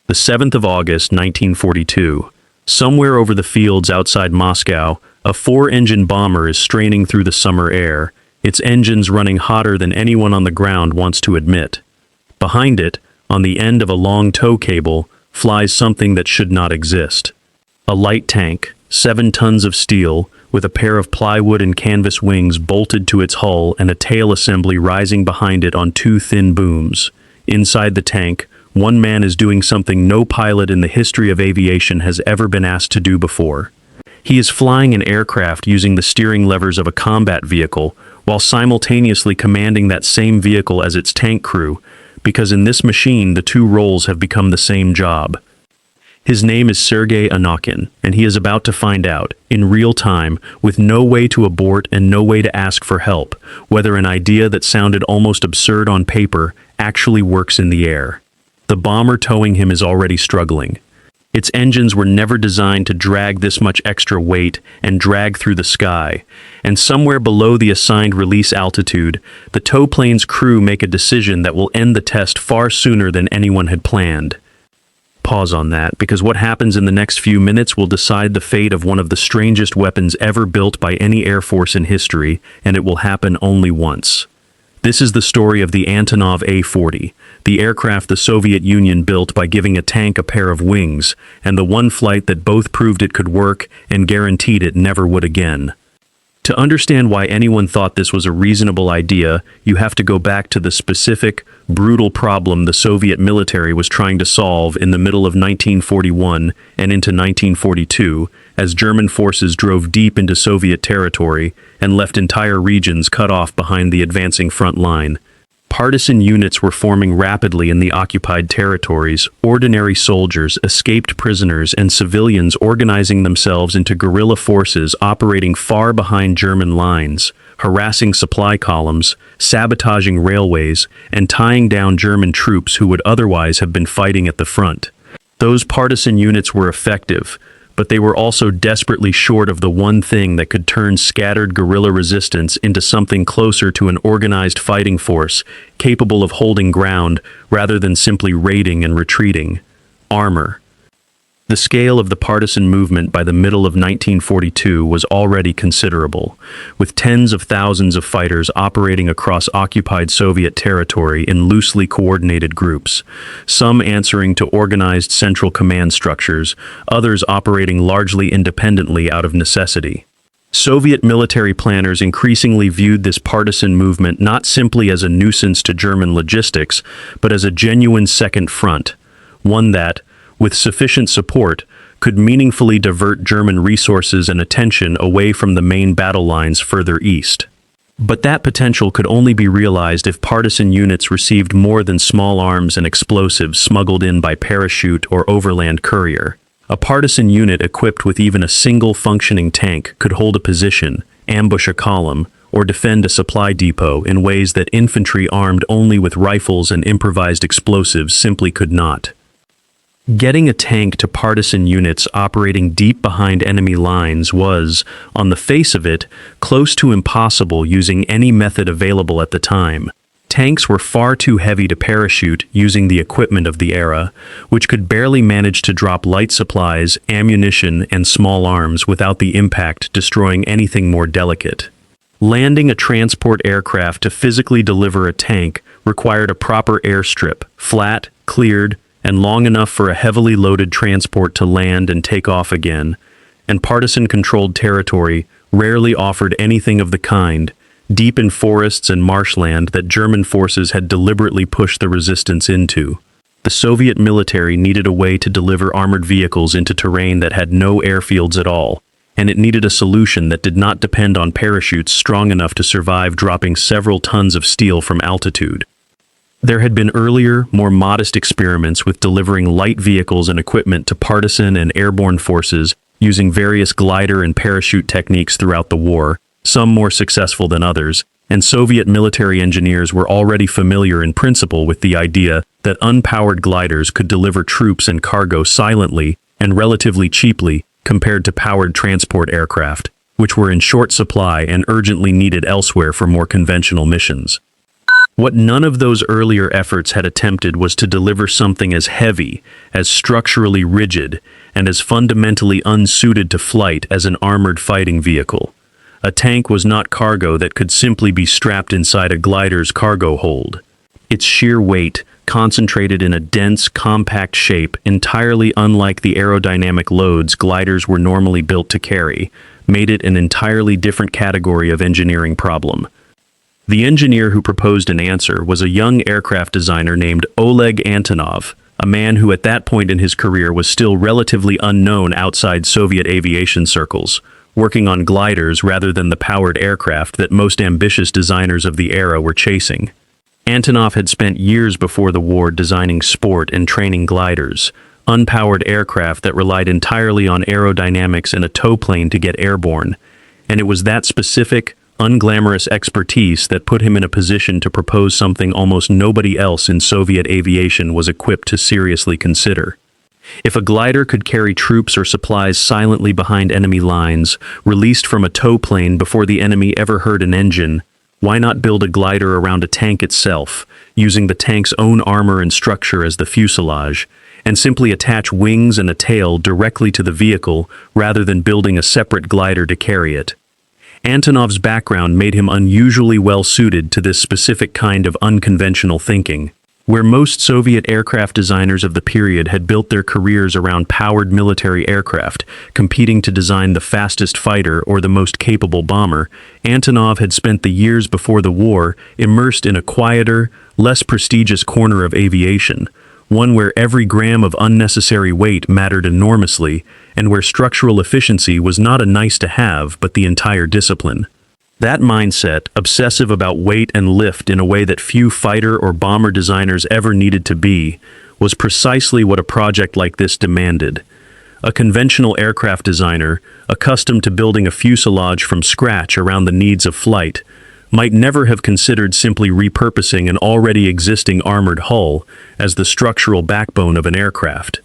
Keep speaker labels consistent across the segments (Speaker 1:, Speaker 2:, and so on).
Speaker 1: The 7th of August, 1942. Somewhere over the fields outside Moscow, a four-engine bomber is straining through the summer air, its engines running hotter than anyone on the ground wants to admit. Behind it, on the end of a long tow cable, flies something that should not exist. A light tank, 7 tons of steel, with a pair of plywood and canvas wings bolted to its hull and a tail assembly rising behind it on 2 thin booms. Inside the tank, one man is doing something no pilot in the history of aviation has ever been asked to do before. He is flying an aircraft using the steering levers of a combat vehicle, while simultaneously commanding that same vehicle as its tank crew, because in this machine the two roles have become the same job. His name is Sergei Anokhin, and he is about to find out, in real time, with no way to abort and no way to ask for help, whether an idea that sounded almost absurd on paper actually works in the air. The bomber towing him is already struggling. Its engines were never designed to drag this much extra weight and drag through the sky, and somewhere below the assigned release altitude, the tow plane's crew make a decision that will end the test far sooner than anyone had planned. Pause on that, because what happens in the next few minutes will decide the fate of one of the strangest weapons ever built by any Air Force in history, and it will happen only once. This is the story of the Antonov A-40, the aircraft the Soviet Union built by giving a tank a pair of wings, and the one flight that both proved it could work and guaranteed it never would again. To understand why anyone thought this was a reasonable idea, you have to go back to the specific, brutal problem the Soviet military was trying to solve in the middle of 1941 and into 1942, as German forces drove deep into Soviet territory and left entire regions cut off behind the advancing front line. Partisan units were forming rapidly in the occupied territories, ordinary soldiers, escaped prisoners, and civilians organizing themselves into guerrilla forces operating far behind German lines, harassing supply columns, sabotaging railways, and tying down German troops who would otherwise have been fighting at the front. Those partisan units were effective, but they were also desperately short of the one thing that could turn scattered guerrilla resistance into something closer to an organized fighting force, capable of holding ground rather than simply raiding and retreating: armor. The scale of the partisan movement by the middle of 1942 was already considerable, with tens of thousands of fighters operating across occupied Soviet territory in loosely coordinated groups, some answering to organized central command structures, others operating largely independently out of necessity. Soviet military planners increasingly viewed this partisan movement not simply as a nuisance to German logistics, but as a genuine second front, one that, with sufficient support, could meaningfully divert German resources and attention away from the main battle lines further east. But that potential could only be realized if partisan units received more than small arms and explosives smuggled in by parachute or overland courier. A partisan unit equipped with even a single functioning tank could hold a position, ambush a column, or defend a supply depot in ways that infantry armed only with rifles and improvised explosives simply could not. Getting a tank to partisan units operating deep behind enemy lines was, on the face of it, close to impossible using any method available at the time. Tanks were far too heavy to parachute using the equipment of the era, which could barely manage to drop light supplies, ammunition, and small arms without the impact destroying anything more delicate. Landing a transport aircraft to physically deliver a tank required a proper airstrip, flat, cleared, and long enough for a heavily loaded transport to land and take off again, and partisan-controlled territory rarely offered anything of the kind, deep in forests and marshland that German forces had deliberately pushed the resistance into. The Soviet military needed a way to deliver armored vehicles into terrain that had no airfields at all, and it needed a solution that did not depend on parachutes strong enough to survive dropping several tons of steel from altitude. There had been earlier, more modest experiments with delivering light vehicles and equipment to partisan and airborne forces using various glider and parachute techniques throughout the war, some more successful than others, and Soviet military engineers were already familiar in principle with the idea that unpowered gliders could deliver troops and cargo silently and relatively cheaply compared to powered transport aircraft, which were in short supply and urgently needed elsewhere for more conventional missions. What none of those earlier efforts had attempted was to deliver something as heavy, as structurally rigid, and as fundamentally unsuited to flight as an armored fighting vehicle. A tank was not cargo that could simply be strapped inside a glider's cargo hold. Its sheer weight, concentrated in a dense, compact shape entirely unlike the aerodynamic loads gliders were normally built to carry, made it an entirely different category of engineering problem. The engineer who proposed an answer was a young aircraft designer named Oleg Antonov, a man who at that point in his career was still relatively unknown outside Soviet aviation circles, working on gliders rather than the powered aircraft that most ambitious designers of the era were chasing. Antonov had spent years before the war designing sport and training gliders, unpowered aircraft that relied entirely on aerodynamics and a tow plane to get airborne, and it was that specific, unglamorous expertise that put him in a position to propose something almost nobody else in Soviet aviation was equipped to seriously consider. If a glider could carry troops or supplies silently behind enemy lines, released from a tow plane before the enemy ever heard an engine, why not build a glider around a tank itself, using the tank's own armor and structure as the fuselage, and simply attach wings and a tail directly to the vehicle rather than building a separate glider to carry it? Antonov's background made him unusually well suited to this specific kind of unconventional thinking. Where most Soviet aircraft designers of the period had built their careers around powered military aircraft, competing to design the fastest fighter or the most capable bomber, Antonov had spent the years before the war immersed in a quieter, less prestigious corner of aviation, one where every gram of unnecessary weight mattered enormously, and where structural efficiency was not a nice-to-have but the entire discipline. That mindset, obsessive about weight and lift in a way that few fighter or bomber designers ever needed to be, was precisely what a project like this demanded. A conventional aircraft designer, accustomed to building a fuselage from scratch around the needs of flight, might never have considered simply repurposing an already existing armored hull as the structural backbone of an aircraft.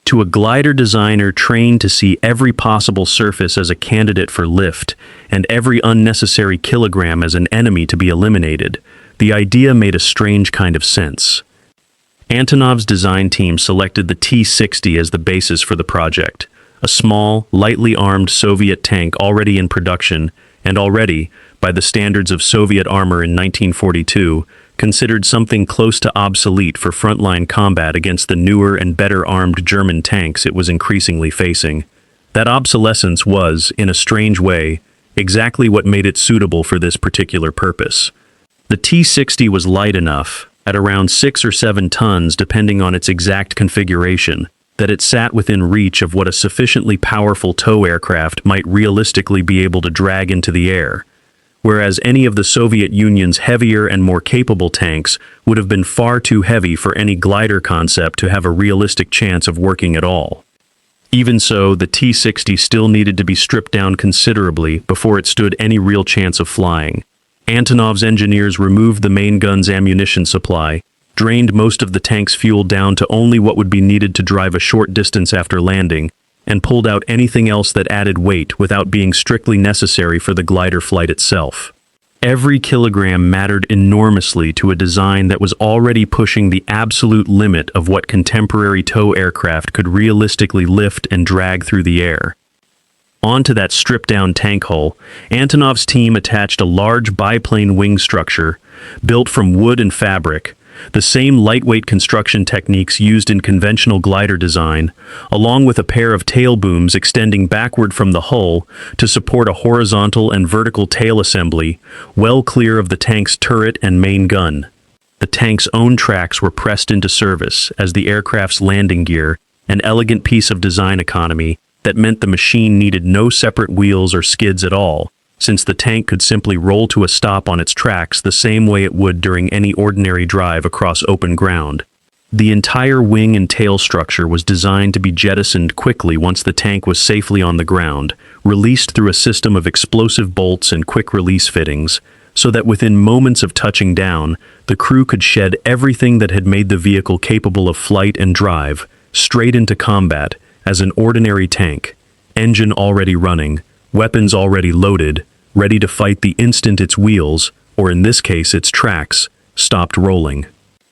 Speaker 1: To a glider designer trained to see every possible surface as a candidate for lift and every unnecessary kilogram as an enemy to be eliminated, the idea made a strange kind of sense. Antonov's design team selected the T-60 as the basis for the project, a small, lightly armed Soviet tank already in production and already, by the standards of Soviet armor in 1942, considered something close to obsolete for frontline combat against the newer and better armed German tanks it was increasingly facing. That obsolescence was, in a strange way, exactly what made it suitable for this particular purpose. The T-60 was light enough, at around 6 or 7 tons depending on its exact configuration, that it sat within reach of what a sufficiently powerful tow aircraft might realistically be able to drag into the air, whereas any of the Soviet Union's heavier and more capable tanks would have been far too heavy for any glider concept to have a realistic chance of working at all. Even so, the T-60 still needed to be stripped down considerably before it stood any real chance of flying. Antonov's engineers removed the main gun's ammunition supply, drained most of the tank's fuel down to only what would be needed to drive a short distance after landing, and pulled out anything else that added weight without being strictly necessary for the glider flight itself. Every kilogram mattered enormously to a design that was already pushing the absolute limit of what contemporary tow aircraft could realistically lift and drag through the air. Onto that stripped-down tank hull, Antonov's team attached a large biplane wing structure, built from wood and fabric, the same lightweight construction techniques used in conventional glider design, along with a pair of tail booms extending backward from the hull to support a horizontal and vertical tail assembly, well clear of the tank's turret and main gun. The tank's own tracks were pressed into service as the aircraft's landing gear, an elegant piece of design economy that meant the machine needed no separate wheels or skids at all, since the tank could simply roll to a stop on its tracks the same way it would during any ordinary drive across open ground. The entire wing and tail structure was designed to be jettisoned quickly once the tank was safely on the ground, released through a system of explosive bolts and quick-release fittings, so that within moments of touching down, the crew could shed everything that had made the vehicle capable of flight and drive, straight into combat, as an ordinary tank, engine already running, weapons already loaded, ready to fight the instant its wheels, or in this case its tracks, stopped rolling.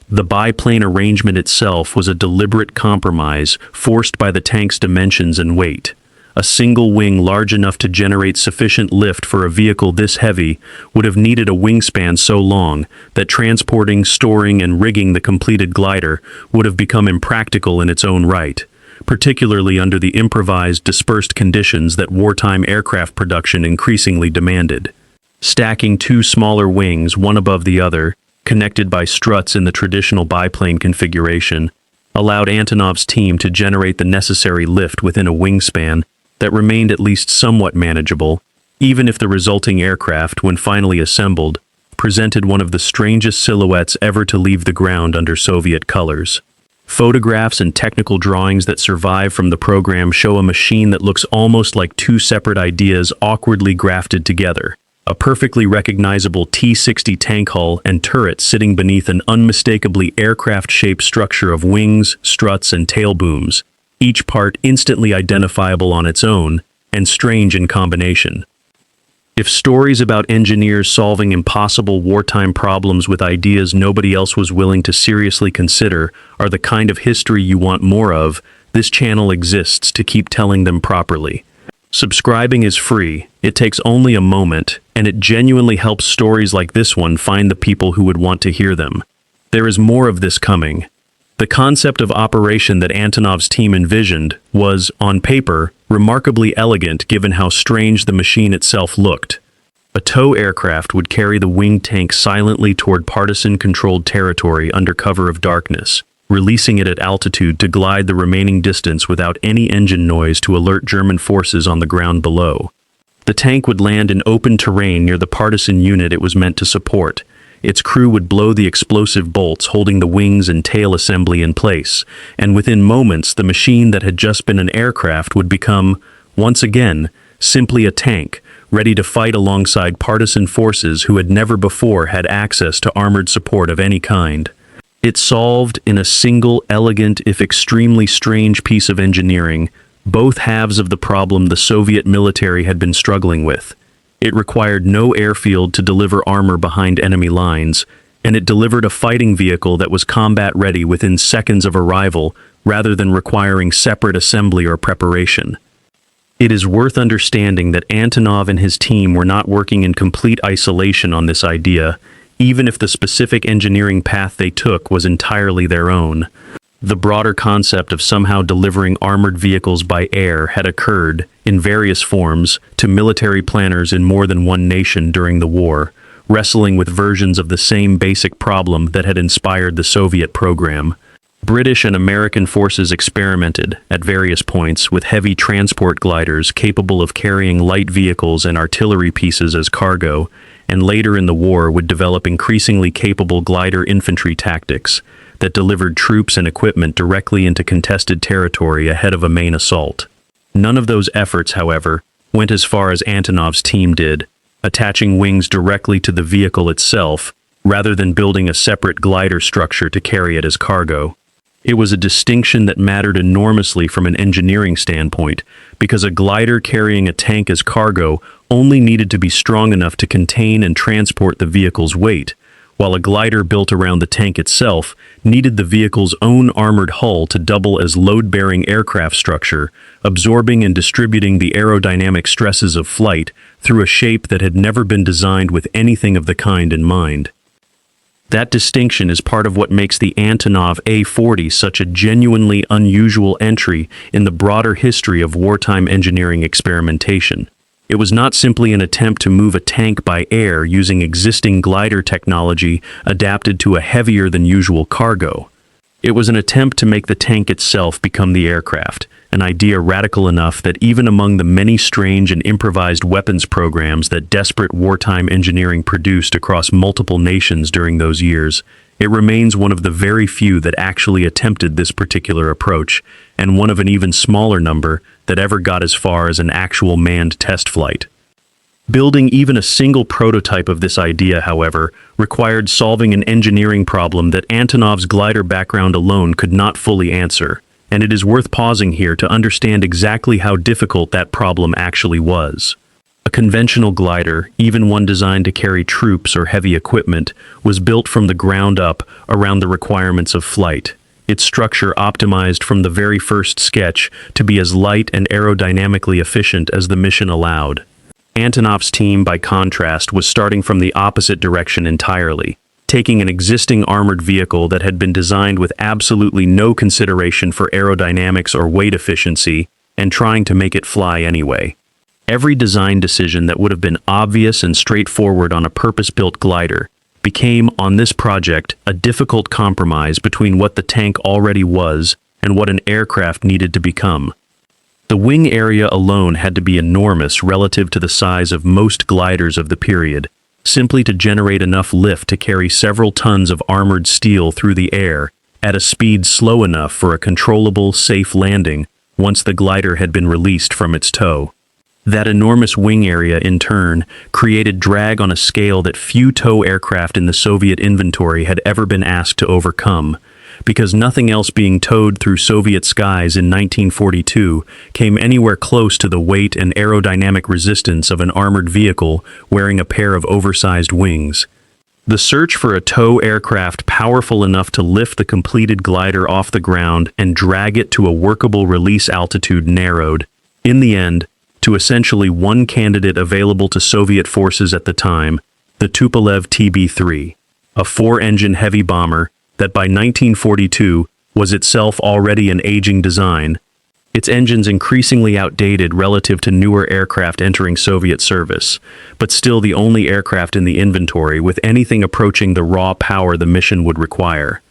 Speaker 1: The biplane arrangement itself was a deliberate compromise forced by the tank's dimensions and weight. A single wing large enough to generate sufficient lift for a vehicle this heavy would have needed a wingspan so long that transporting, storing, and rigging the completed glider would have become impractical in its own right, particularly under the improvised, dispersed conditions that wartime aircraft production increasingly demanded. Stacking two smaller wings, one above the other, connected by struts in the traditional biplane configuration, allowed Antonov's team to generate the necessary lift within a wingspan that remained at least somewhat manageable, even if the resulting aircraft, when finally assembled, presented one of the strangest silhouettes ever to leave the ground under Soviet colors. Photographs and technical drawings that survive from the program show a machine that looks almost like two separate ideas awkwardly grafted together. A perfectly recognizable T-60 tank hull and turret sitting beneath an unmistakably aircraft-shaped structure of wings, struts, and tail booms, each part instantly identifiable on its own, and strange in combination. If stories about engineers solving impossible wartime problems with ideas nobody else was willing to seriously consider are the kind of history you want more of, this channel exists to keep telling them properly. Subscribing is free, it takes only a moment, and it genuinely helps stories like this one find the people who would want to hear them. There is more of this coming. The concept of operation that Antonov's team envisioned was, on paper, remarkably elegant given how strange the machine itself looked. A tow aircraft would carry the winged tank silently toward partisan-controlled territory under cover of darkness, releasing it at altitude to glide the remaining distance without any engine noise to alert German forces on the ground below. The tank would land in open terrain near the partisan unit it was meant to support. Its crew would blow the explosive bolts holding the wings and tail assembly in place, and within moments the machine that had just been an aircraft would become, once again, simply a tank, ready to fight alongside partisan forces who had never before had access to armored support of any kind. It solved, in a single, elegant, if extremely strange piece of engineering, both halves of the problem the Soviet military had been struggling with. It required no airfield to deliver armor behind enemy lines, and it delivered a fighting vehicle that was combat-ready within seconds of arrival, rather than requiring separate assembly or preparation. It is worth understanding that Antonov and his team were not working in complete isolation on this idea, even if the specific engineering path they took was entirely their own. The broader concept of somehow delivering armored vehicles by air had occurred, in various forms, to military planners in more than one nation during the war, wrestling with versions of the same basic problem that had inspired the Soviet program. British and American forces experimented, at various points, with heavy transport gliders capable of carrying light vehicles and artillery pieces as cargo, and later in the war would develop increasingly capable glider infantry tactics that delivered troops and equipment directly into contested territory ahead of a main assault. None of those efforts, however, went as far as Antonov's team did, attaching wings directly to the vehicle itself, rather than building a separate glider structure to carry it as cargo. It was a distinction that mattered enormously from an engineering standpoint, because a glider carrying a tank as cargo only needed to be strong enough to contain and transport the vehicle's weight, while a glider built around the tank itself needed the vehicle's own armored hull to double as load-bearing aircraft structure, absorbing and distributing the aerodynamic stresses of flight through a shape that had never been designed with anything of the kind in mind. That distinction is part of what makes the Antonov A-40 such a genuinely unusual entry in the broader history of wartime engineering experimentation. It was not simply an attempt to move a tank by air using existing glider technology adapted to a heavier than usual cargo. It was an attempt to make the tank itself become the aircraft, an idea radical enough that even among the many strange and improvised weapons programs that desperate wartime engineering produced across multiple nations during those years, it remains one of the very few that actually attempted this particular approach, and one of an even smaller number that ever got as far as an actual manned test flight. Building even a single prototype of this idea, however, required solving an engineering problem that Antonov's glider background alone could not fully answer, and it is worth pausing here to understand exactly how difficult that problem actually was. A conventional glider, even one designed to carry troops or heavy equipment, was built from the ground up around the requirements of flight. Its structure optimized from the very first sketch to be as light and aerodynamically efficient as the mission allowed. Antonov's team, by contrast, was starting from the opposite direction entirely, taking an existing armored vehicle that had been designed with absolutely no consideration for aerodynamics or weight efficiency and trying to make it fly anyway. Every design decision that would have been obvious and straightforward on a purpose-built glider became, on this project, a difficult compromise between what the tank already was and what an aircraft needed to become. The wing area alone had to be enormous relative to the size of most gliders of the period, simply to generate enough lift to carry several tons of armored steel through the air at a speed slow enough for a controllable, safe landing once the glider had been released from its tow. That enormous wing area, in turn, created drag on a scale that few tow aircraft in the Soviet inventory had ever been asked to overcome, because nothing else being towed through Soviet skies in 1942 came anywhere close to the weight and aerodynamic resistance of an armored vehicle wearing a pair of oversized wings. The search for a tow aircraft powerful enough to lift the completed glider off the ground and drag it to a workable release altitude narrowed, in the end, to essentially one candidate available to Soviet forces at the time, the Tupolev TB-3, a four-engine heavy bomber that by 1942 was itself already an aging design, its engines increasingly outdated relative to newer aircraft entering Soviet service, but still the only aircraft in the inventory with anything approaching the raw power the mission would require.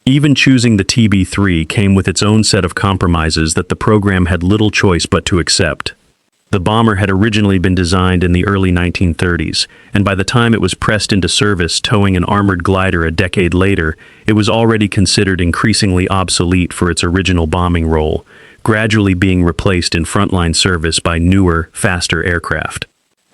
Speaker 1: Even choosing the TB-3 came with its own set of compromises that the program had little choice but to accept. The bomber had originally been designed in the early 1930s, and by the time it was pressed into service towing an armored glider a decade later, it was already considered increasingly obsolete for its original bombing role, gradually being replaced in frontline service by newer, faster aircraft.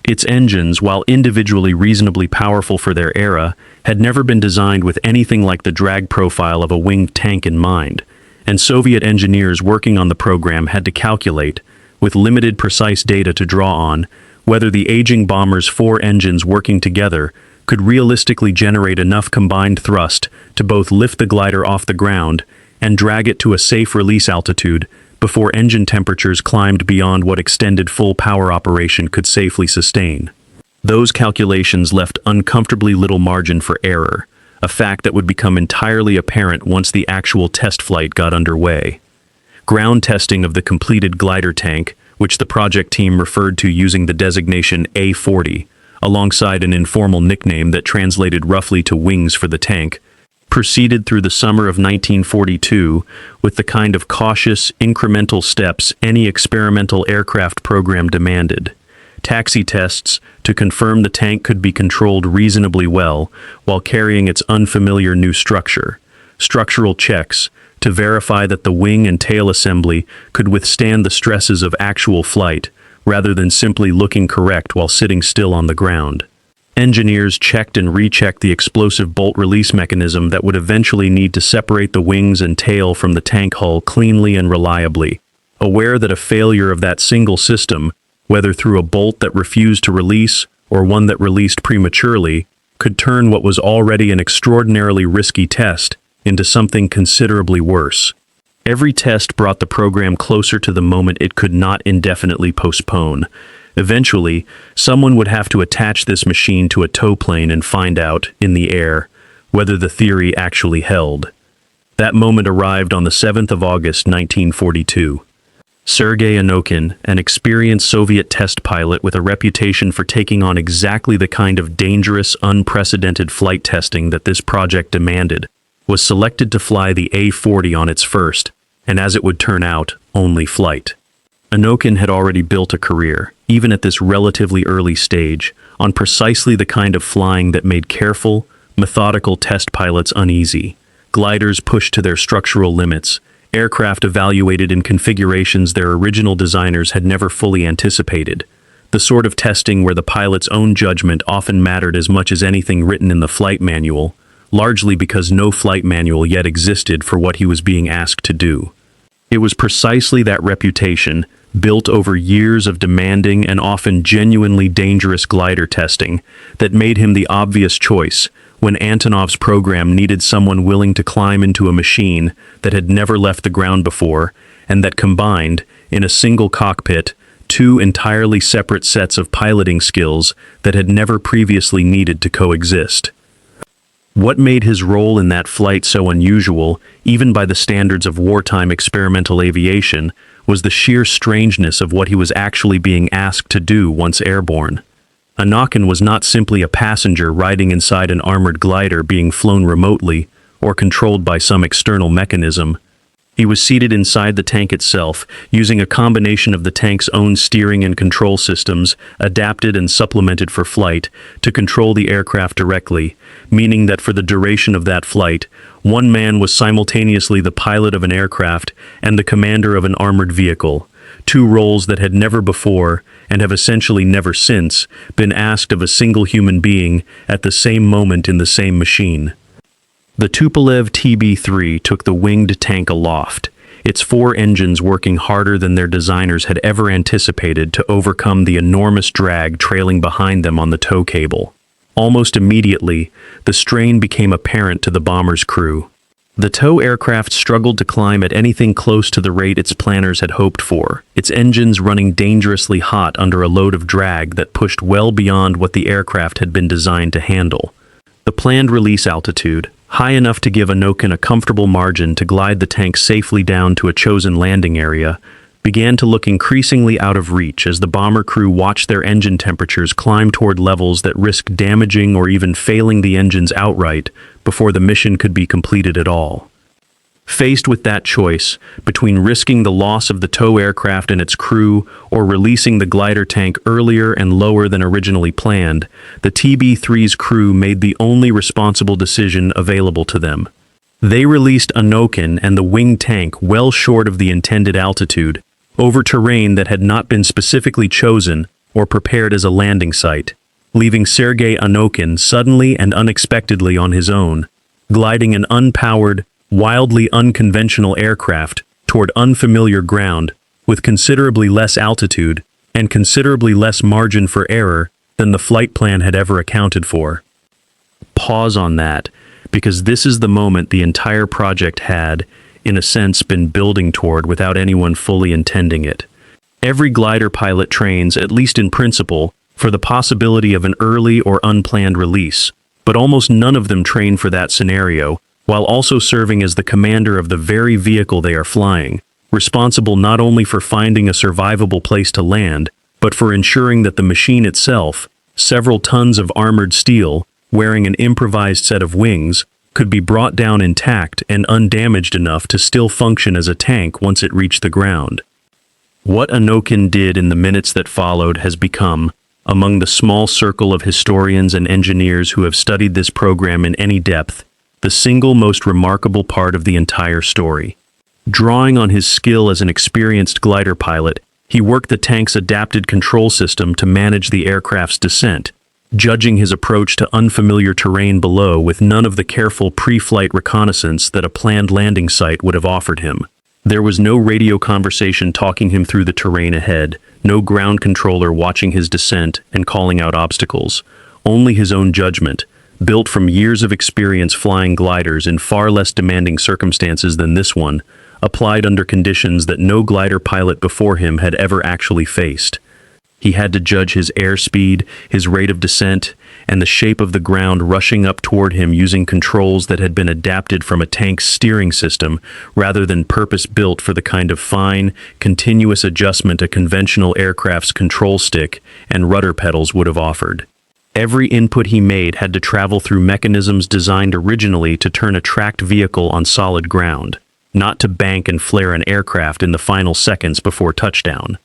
Speaker 1: Its engines, while individually reasonably powerful for their era, had never been designed with anything like the drag profile of a winged tank in mind, and Soviet engineers working on the program had to calculate, with limited precise data to draw on, whether the aging bomber's four engines working together could realistically generate enough combined thrust to both lift the glider off the ground and drag it to a safe release altitude before engine temperatures climbed beyond what extended full power operation could safely sustain. Those calculations left uncomfortably little margin for error, a fact that would become entirely apparent once the actual test flight got underway. Ground testing of the completed glider tank, which the project team referred to using the designation A-40, alongside an informal nickname that translated roughly to wings for the tank, proceeded through the summer of 1942 with the kind of cautious, incremental steps any experimental aircraft program demanded. Taxi tests to confirm the tank could be controlled reasonably well while carrying its unfamiliar new structure. Structural checks to verify that the wing and tail assembly could withstand the stresses of actual flight, rather than simply looking correct while sitting still on the ground. Engineers checked and rechecked the explosive bolt release mechanism that would eventually need to separate the wings and tail from the tank hull cleanly and reliably, aware that a failure of that single system, whether through a bolt that refused to release or one that released prematurely, could turn what was already an extraordinarily risky test into something considerably worse. Every test brought the program closer to the moment it could not indefinitely postpone. Eventually, someone would have to attach this machine to a tow plane and find out, in the air, whether the theory actually held. That moment arrived on the 7th of August, 1942. Sergei Anokhin, an experienced Soviet test pilot with a reputation for taking on exactly the kind of dangerous, unprecedented flight testing that this project demanded, was selected to fly the A-40 on its first, and as it would turn out, only flight. Anokhin had already built a career, even at this relatively early stage, on precisely the kind of flying that made careful, methodical test pilots uneasy. Gliders pushed to their structural limits, aircraft evaluated in configurations their original designers had never fully anticipated, the sort of testing where the pilot's own judgment often mattered as much as anything written in the flight manual, largely because no flight manual yet existed for what he was being asked to do. It was precisely that reputation, built over years of demanding and often genuinely dangerous glider testing, that made him the obvious choice when Antonov's program needed someone willing to climb into a machine that had never left the ground before, and that combined, in a single cockpit, two entirely separate sets of piloting skills that had never previously needed to coexist. What made his role in that flight so unusual, even by the standards of wartime experimental aviation, was the sheer strangeness of what he was actually being asked to do once airborne. Anokhin was not simply a passenger riding inside an armored glider being flown remotely or controlled by some external mechanism. He was seated inside the tank itself, using a combination of the tank's own steering and control systems, adapted and supplemented for flight, to control the aircraft directly, meaning that for the duration of that flight, one man was simultaneously the pilot of an aircraft and the commander of an armored vehicle, two roles that had never before, and have essentially never since, been asked of a single human being at the same moment in the same machine. The Tupolev TB-3 took the winged tank aloft, its four engines working harder than their designers had ever anticipated to overcome the enormous drag trailing behind them on the tow cable. Almost immediately, the strain became apparent to the bomber's crew. The tow aircraft struggled to climb at anything close to the rate its planners had hoped for, its engines running dangerously hot under a load of drag that pushed well beyond what the aircraft had been designed to handle. The planned release altitude, high enough to give Anokhin a comfortable margin to glide the tank safely down to a chosen landing area, began to look increasingly out of reach as the bomber crew watched their engine temperatures climb toward levels that risked damaging or even failing the engines outright before the mission could be completed at all. Faced with that choice, between risking the loss of the tow aircraft and its crew or releasing the glider tank earlier and lower than originally planned, the TB-3's crew made the only responsible decision available to them. They released Anokhin and the winged tank well short of the intended altitude, over terrain that had not been specifically chosen or prepared as a landing site, leaving Sergei Anokhin suddenly and unexpectedly on his own, gliding an unpowered, wildly unconventional aircraft toward unfamiliar ground with considerably less altitude and considerably less margin for error than the flight plan had ever accounted for. Pause on that, because this is the moment the entire project had, in a sense, been building toward without anyone fully intending it. Every glider pilot trains, at least in principle, for the possibility of an early or unplanned release, but almost none of them train for that scenario, while also serving as the commander of the very vehicle they are flying, responsible not only for finding a survivable place to land, but for ensuring that the machine itself, several tons of armored steel, wearing an improvised set of wings, could be brought down intact and undamaged enough to still function as a tank once it reached the ground. What Anokhin did in the minutes that followed has become, among the small circle of historians and engineers who have studied this program in any depth, the single most remarkable part of the entire story. Drawing on his skill as an experienced glider pilot, he worked the tank's adapted control system to manage the aircraft's descent, judging his approach to unfamiliar terrain below with none of the careful pre-flight reconnaissance that a planned landing site would have offered him. There was no radio conversation talking him through the terrain ahead, no ground controller watching his descent and calling out obstacles, only his own judgment, built from years of experience flying gliders in far less demanding circumstances than this one, applied under conditions that no glider pilot before him had ever actually faced. He had to judge his airspeed, his rate of descent, and the shape of the ground rushing up toward him using controls that had been adapted from a tank's steering system rather than purpose-built for the kind of fine, continuous adjustment a conventional aircraft's control stick and rudder pedals would have offered. Every input he made had to travel through mechanisms designed originally to turn a tracked vehicle on solid ground, not to bank and flare an aircraft in the final seconds before touchdown.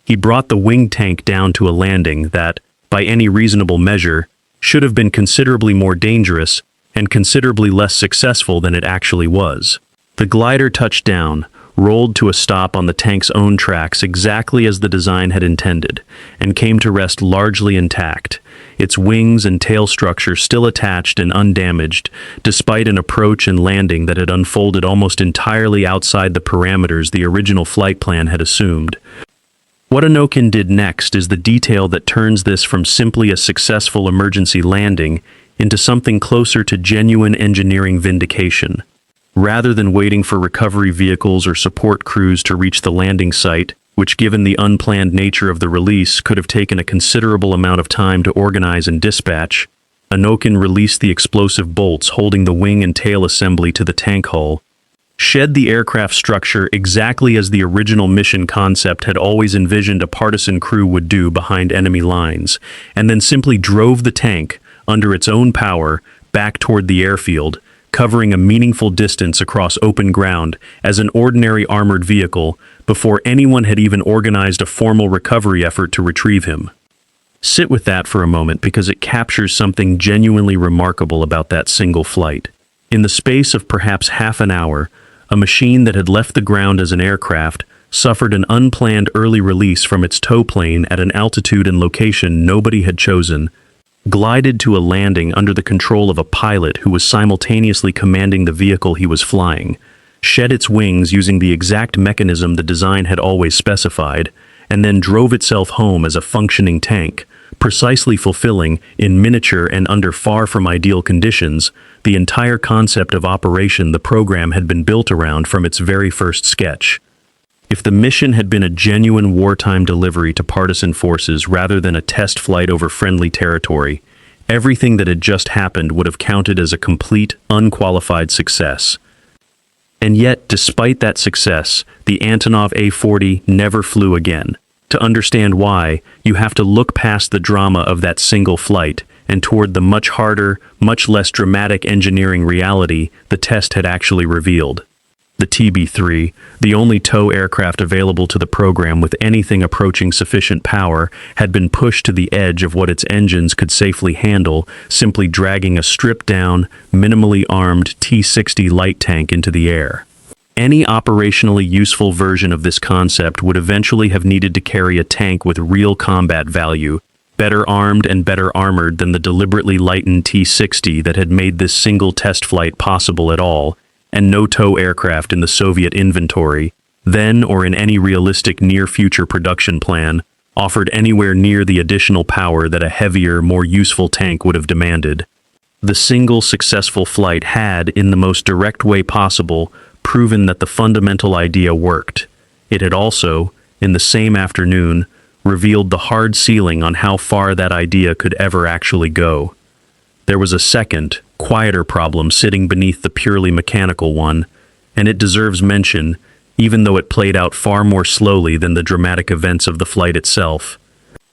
Speaker 1: He brought the winged tank down to a landing that, by any reasonable measure, should have been considerably more dangerous and considerably less successful than it actually was. The glider touched down, rolled to a stop on the tank's own tracks exactly as the design had intended, and came to rest largely intact, its wings and tail structure still attached and undamaged, despite an approach and landing that had unfolded almost entirely outside the parameters the original flight plan had assumed. What Anokhin did next is the detail that turns this from simply a successful emergency landing into something closer to genuine engineering vindication. Rather than waiting for recovery vehicles or support crews to reach the landing site, which given the unplanned nature of the release could have taken a considerable amount of time to organize and dispatch, Anokhin released the explosive bolts holding the wing and tail assembly to the tank hull, shed the aircraft structure exactly as the original mission concept had always envisioned a partisan crew would do behind enemy lines, and then simply drove the tank, under its own power, back toward the airfield, covering a meaningful distance across open ground as an ordinary armored vehicle before anyone had even organized a formal recovery effort to retrieve him. Sit with that for a moment because it captures something genuinely remarkable about that single flight. In the space of perhaps half an hour, a machine that had left the ground as an aircraft suffered an unplanned early release from its tow plane at an altitude and location nobody had chosen, glided to a landing under the control of a pilot who was simultaneously commanding the vehicle he was flying, shed its wings using the exact mechanism the design had always specified, and then drove itself home as a functioning tank, precisely fulfilling, in miniature and under far from ideal conditions, the entire concept of operation the program had been built around from its very first sketch. If the mission had been a genuine wartime delivery to partisan forces rather than a test flight over friendly territory, everything that had just happened would have counted as a complete, unqualified success. And yet, despite that success, the Antonov A-40 never flew again. To understand why, you have to look past the drama of that single flight and toward the much harder, much less dramatic engineering reality the test had actually revealed. The TB-3, the only tow aircraft available to the program with anything approaching sufficient power, had been pushed to the edge of what its engines could safely handle, simply dragging a stripped-down, minimally armed T-60 light tank into the air. Any operationally useful version of this concept would eventually have needed to carry a tank with real combat value, better armed and better armored than the deliberately lightened T-60 that had made this single test flight possible at all, and no tow aircraft in the Soviet inventory, then or in any realistic near-future production plan, offered anywhere near the additional power that a heavier, more useful tank would have demanded. The single successful flight had, in the most direct way possible, proven that the fundamental idea worked. It had also, in the same afternoon, revealed the hard ceiling on how far that idea could ever actually go. There was a second, quieter problem sitting beneath the purely mechanical one, and it deserves mention, even though it played out far more slowly than the dramatic events of the flight itself.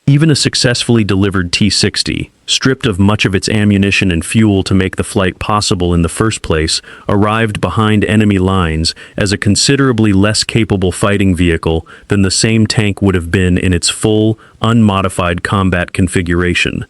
Speaker 1: Even a successfully delivered T-60, stripped of much of its ammunition and fuel to make the flight possible in the first place, arrived behind enemy lines as a considerably less capable fighting vehicle than the same tank would have been in its full, unmodified combat configuration.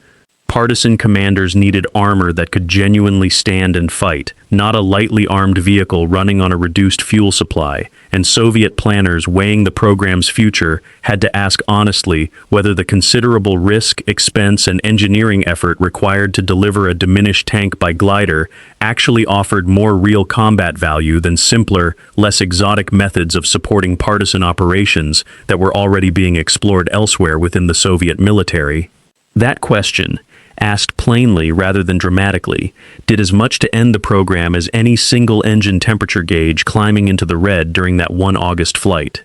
Speaker 1: Partisan commanders needed armor that could genuinely stand and fight, not a lightly armed vehicle running on a reduced fuel supply, and Soviet planners weighing the program's future had to ask honestly whether the considerable risk, expense, and engineering effort required to deliver a diminished tank by glider actually offered more real combat value than simpler, less exotic methods of supporting partisan operations that were already being explored elsewhere within the Soviet military. That question, asked plainly rather than dramatically, did as much to end the program as any single engine temperature gauge climbing into the red during that one August flight.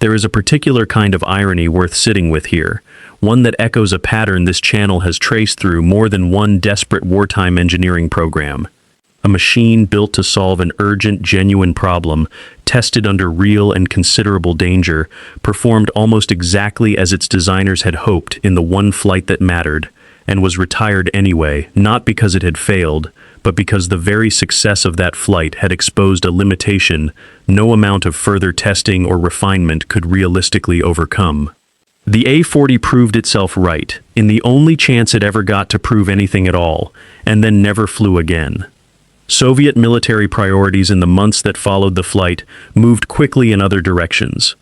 Speaker 1: There is a particular kind of irony worth sitting with here, one that echoes a pattern this channel has traced through more than one desperate wartime engineering program. A machine built to solve an urgent, genuine problem, tested under real and considerable danger, performed almost exactly as its designers had hoped in the one flight that mattered, and was retired anyway, not because it had failed, but because the very success of that flight had exposed a limitation no amount of further testing or refinement could realistically overcome. The A-40 proved itself right, in the only chance it ever got to prove anything at all, and then never flew again. Soviet military priorities in the months that followed the flight moved quickly in other directions.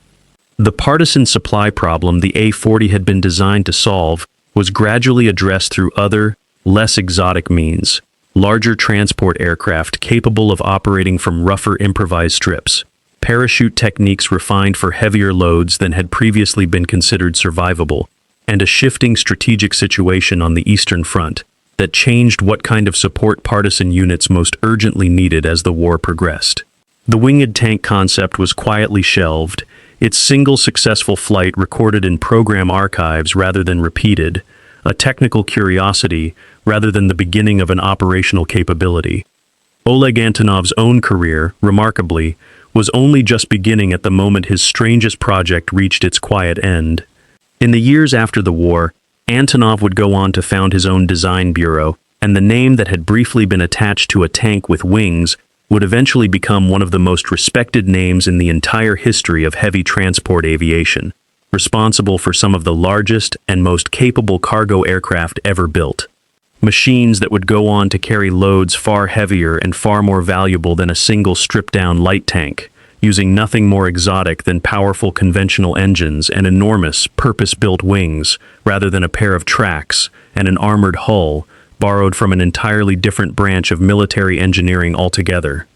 Speaker 1: The partisan supply problem the A-40 had been designed to solve was gradually addressed through other, less exotic means, larger transport aircraft capable of operating from rougher improvised strips. parachute techniques refined for heavier loads than had previously been considered survivable, and a shifting strategic situation on the Eastern Front that changed what kind of support partisan units most urgently needed as the war progressed. The winged tank concept was quietly shelved, its single successful flight recorded in program archives rather than repeated, a technical curiosity rather than the beginning of an operational capability. Oleg Antonov's own career, remarkably, was only just beginning at the moment his strangest project reached its quiet end. In the years after the war, Antonov would go on to found his own design bureau, and the name that had briefly been attached to a tank with wings would eventually become one of the most respected names in the entire history of heavy transport aviation, responsible for some of the largest and most capable cargo aircraft ever built. Machines that would go on to carry loads far heavier and far more valuable than a single stripped-down light tank, using nothing more exotic than powerful conventional engines and enormous, purpose-built wings, rather than a pair of tracks and an armored hull, borrowed from an entirely different branch of military engineering altogether.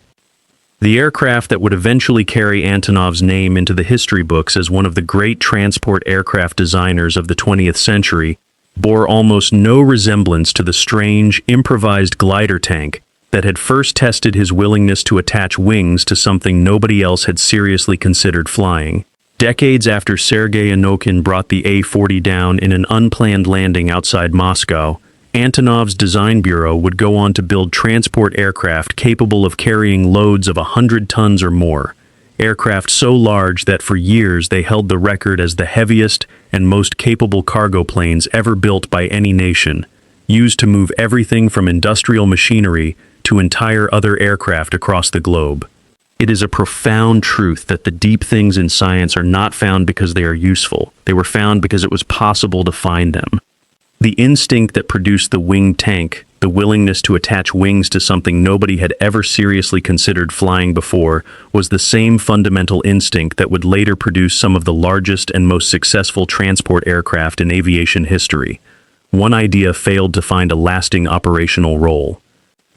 Speaker 1: The aircraft that would eventually carry Antonov's name into the history books as one of the great transport aircraft designers of the 20th century bore almost no resemblance to the strange, improvised glider tank that had first tested his willingness to attach wings to something nobody else had seriously considered flying. Decades after Sergei Anokhin brought the A-40 down in an unplanned landing outside Moscow, Antonov's design bureau would go on to build transport aircraft capable of carrying loads of 100 tons or more, aircraft so large that for years they held the record as the heaviest and most capable cargo planes ever built by any nation, used to move everything from industrial machinery to entire other aircraft across the globe. It is a profound truth that the deep things in science are not found because they are useful. They were found because it was possible to find them. The instinct that produced the winged tank, the willingness to attach wings to something nobody had ever seriously considered flying before, was the same fundamental instinct that would later produce some of the largest and most successful transport aircraft in aviation history. One idea failed to find a lasting operational role.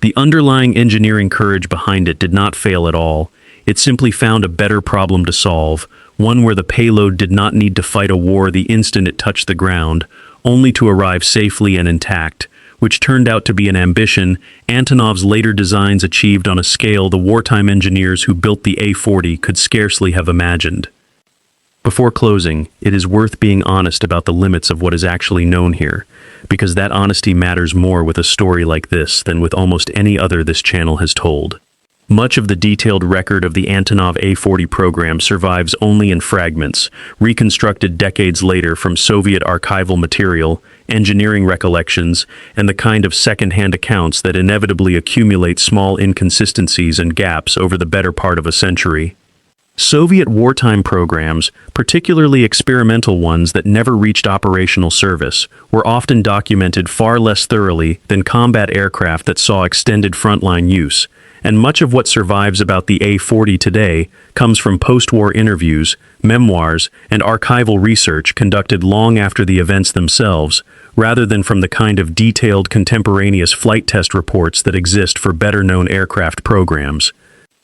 Speaker 1: The underlying engineering courage behind it did not fail at all. It simply found a better problem to solve, one where the payload did not need to fight a war the instant it touched the ground, only to arrive safely and intact, which turned out to be an ambition Antonov's later designs achieved on a scale the wartime engineers who built the A-40 could scarcely have imagined. Before closing, it is worth being honest about the limits of what is actually known here, because that honesty matters more with a story like this than with almost any other this channel has told. Much of the detailed record of the Antonov A-40 program survives only in fragments, reconstructed decades later from Soviet archival material, engineering recollections, and the kind of second-hand accounts that inevitably accumulate small inconsistencies and gaps over the better part of a century. Soviet wartime programs, particularly experimental ones that never reached operational service, were often documented far less thoroughly than combat aircraft that saw extended frontline use, and much of what survives about the A-40 today comes from post-war interviews, memoirs, and archival research conducted long after the events themselves, rather than from the kind of detailed contemporaneous flight test reports that exist for better-known aircraft programs.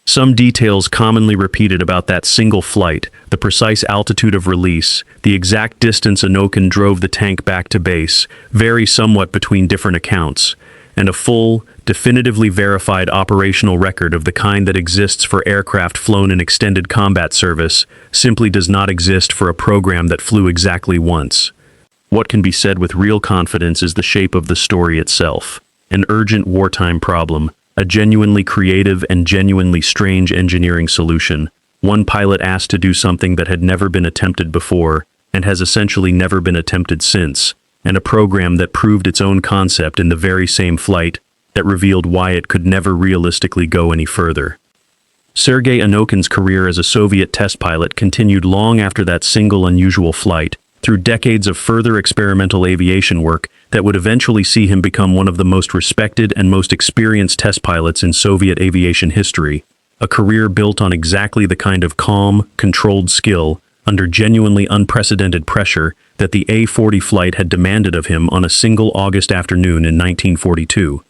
Speaker 1: Some details commonly repeated about that single flight, the precise altitude of release, the exact distance Anokhin drove the tank back to base, vary somewhat between different accounts, and a full, definitively verified operational record of the kind that exists for aircraft flown in extended combat service simply does not exist for a program that flew exactly once. What can be said with real confidence is the shape of the story itself, an urgent wartime problem, a genuinely creative and genuinely strange engineering solution, one pilot asked to do something that had never been attempted before and has essentially never been attempted since, and a program that proved its own concept in the very same flight that revealed why it could never realistically go any further. Sergei Anokhin's career as a Soviet test pilot continued long after that single unusual flight, through decades of further experimental aviation work that would eventually see him become one of the most respected and most experienced test pilots in Soviet aviation history, a career built on exactly the kind of calm, controlled skill under genuinely unprecedented pressure that the A-40 flight had demanded of him on a single August afternoon in 1942.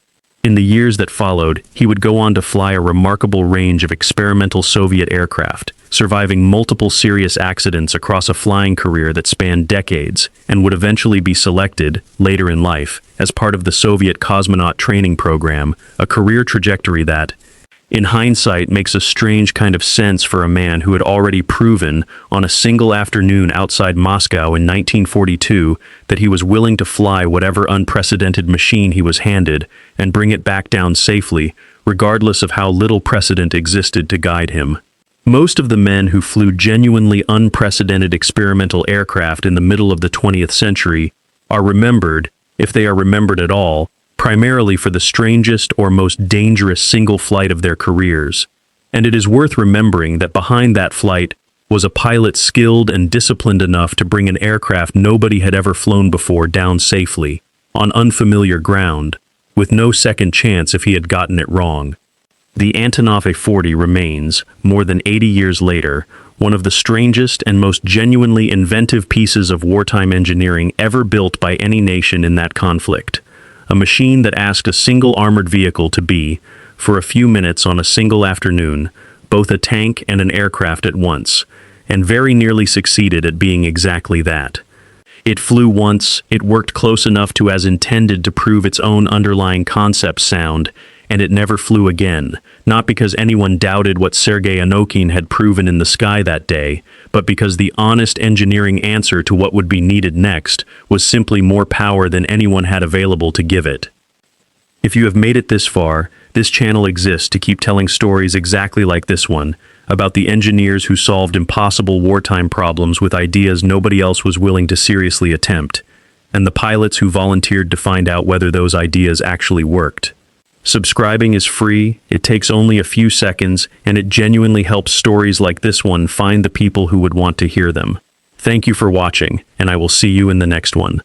Speaker 1: In the years that followed, he would go on to fly a remarkable range of experimental Soviet aircraft, surviving multiple serious accidents across a flying career that spanned decades and would eventually be selected, later in life, as part of the Soviet cosmonaut training program, a career trajectory that, in hindsight, makes a strange kind of sense for a man who had already proven on a single afternoon outside Moscow in 1942 that he was willing to fly whatever unprecedented machine he was handed and bring it back down safely, regardless of how little precedent existed to guide him. Most of the men who flew genuinely unprecedented experimental aircraft in the middle of the 20th century are remembered, if they are remembered at all, primarily for the strangest or most dangerous single flight of their careers. And it is worth remembering that behind that flight was a pilot skilled and disciplined enough to bring an aircraft nobody had ever flown before down safely, on unfamiliar ground, with no second chance if he had gotten it wrong. The Antonov A-40 remains, more than 80 years later, one of the strangest and most genuinely inventive pieces of wartime engineering ever built by any nation in that conflict. A machine that asked a single armored vehicle to be, for a few minutes on a single afternoon, both a tank and an aircraft at once, and very nearly succeeded at being exactly that. It flew once, it worked close enough to as intended to prove its own underlying concept sound, and it never flew again, not because anyone doubted what Sergei Anokhin had proven in the sky that day, but because the honest engineering answer to what would be needed next was simply more power than anyone had available to give it. If you have made it this far, this channel exists to keep telling stories exactly like this one, about the engineers who solved impossible wartime problems with ideas nobody else was willing to seriously attempt, and the pilots who volunteered to find out whether those ideas actually worked. Subscribing is free, it takes only a few seconds, and it genuinely helps stories like this one find the people who would want to hear them. Thank you for watching, and I will see you in the next one.